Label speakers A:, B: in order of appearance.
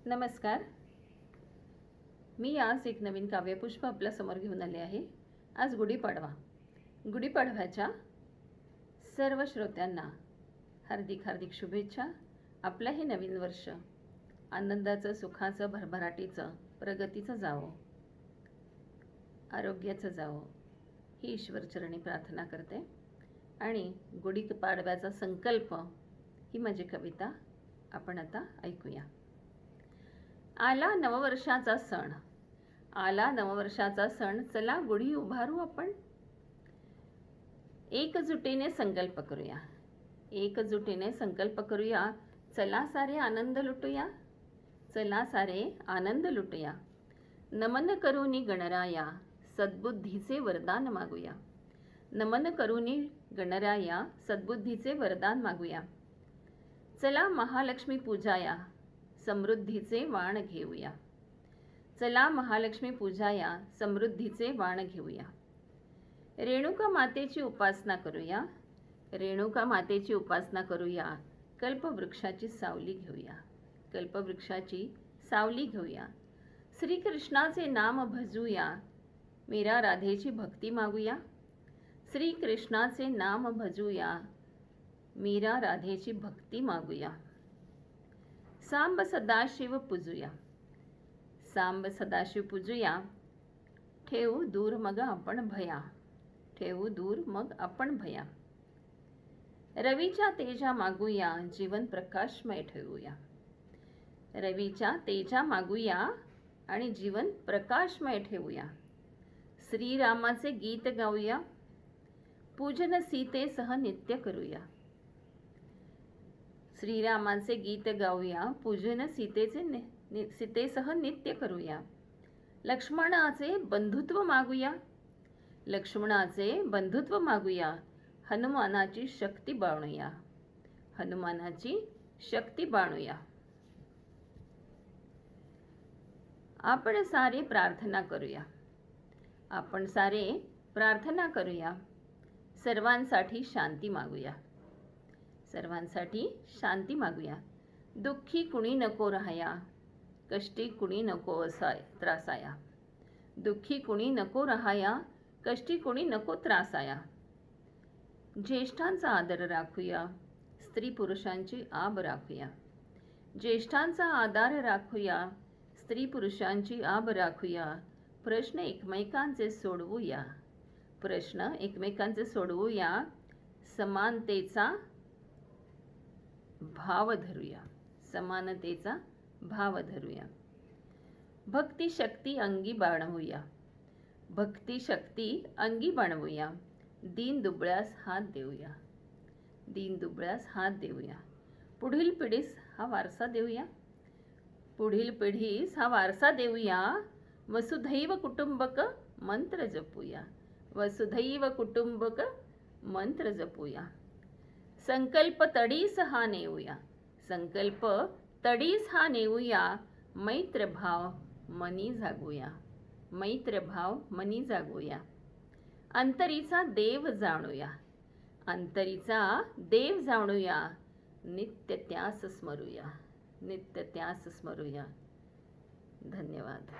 A: नमस्कार. मी आज एक नवीन काव्यपुष्प आपल्यासमोर घेऊन आले आहे. आज गुढीपाडवा. गुढीपाडव्याच्या सर्व श्रोत्यांना हार्दिक हार्दिक शुभेच्छा. आपलं हे नवीन वर्ष आनंदाचं, सुखाचं, भरभराटीचं, प्रगतीचं जावो, आरोग्याचं जावो ही ईश्वरचरणी प्रार्थना करते. आणि गुढीपाडव्याचा संकल्प ही माझी कविता आपण आता ऐकूया. आला नववर्षाचा सण, आला नववर्षाचा सण, चला गुढी उभारू आपण. एकजुटीने संकल्प करूया, एकजुटीने संकल्प करूया. चला सारे आनंद लुटूया, चला सारे आनंद लुटूया. नमन करूनी गणराया, सद्बुद्धीचे वरदान मागूया. नमन करूनी गणराया, सद्बुद्धीचे वरदान मागूया. चला महालक्ष्मी पूजाया, समृद्धीचे वाण घेऊया. चला महालक्ष्मी पूजाया, समृद्धीचे वाण घेऊया. रेणुका मातेची उपासना करूया, रेणुका मातेची उपासना करूया. कल्पवृक्षाची सावली घेऊया, कल्पवृक्षाची सावली घेऊया. श्रीकृष्णाचे नाम भजूया, मीरा राधेची भक्ती मागूया. श्रीकृष्णाचे नाम भजूया, मीरा राधेची भक्ती मागूया. सांब सदाशिव पूजूया, सांब सदाशिव पूजूया. ठेवू दूर मग आपण भया, ठेवू दूर मग आपण भया. रवीच्या तेजा मागूया, जीवन प्रकाशमय ठेवूया. रवीच्या तेजा मागूया आणि जीवन प्रकाशमय ठेवूया. श्रीरामाचे गीत गाऊया, पूजन सीतेसह नित्य करूया. श्रीरामाचे गीत गाऊया, पूजन सीतेसह नित्य करूया. लक्ष्मणाचे बंधुत्व मागूया, लक्ष्मणाचे बंधुत्व मागूया. हनुमानाची शक्ती बाणूया, हनुमानाची शक्ती बाणूया. आपण सारे प्रार्थना करूया, आपण सारे प्रार्थना करूया. सर्वांसाठी शांती मागूया, सर्वांसाठी शांती मागूया. दुःखी कुणी नको राहाया, कष्टी कुणी नको त्रासाया. दुःखी कुणी नको राहाया, कष्टी कुणी नको त्रासाया. ज्येष्ठांचा आदर राखूया, स्त्री पुरुषांची आब राखूया. ज्येष्ठांचा आदर राखूया, स्त्री पुरुषांची आब राखूया. प्रश्न एकमेकांचे सोडवूया, प्रश्न एकमेकांचे सोडवूया. समानतेचा भाव धरूया, समानतेचा भाव धरूया. भक्ती शक्ती अंगी बाणवूया, भक्ती शक्ती अंगी बाणवूया. दीन दुबळ्यास हात देऊया, दीन दुबळ्यास हात देऊया. पुढील पिढीस हा वारसा देऊया, पुढील पिढीस हा वारसा देऊया. वसुधैव कुटुंबक मंत्र जपूया, वसुधैव कुटुंबक मंत्र जपूया. संकल्प तडीस हा नेऊया, संकल्प तडीस हा नेऊया. मैत्रभाव मनी जागूया, मैत्रभाव मनी जागूया. अंतरीचा देव जाणूया, अंतरीचा देव जाणूया. नित्य त्यास स्मरूया, नित्य त्यास स्मरूया. धन्यवाद.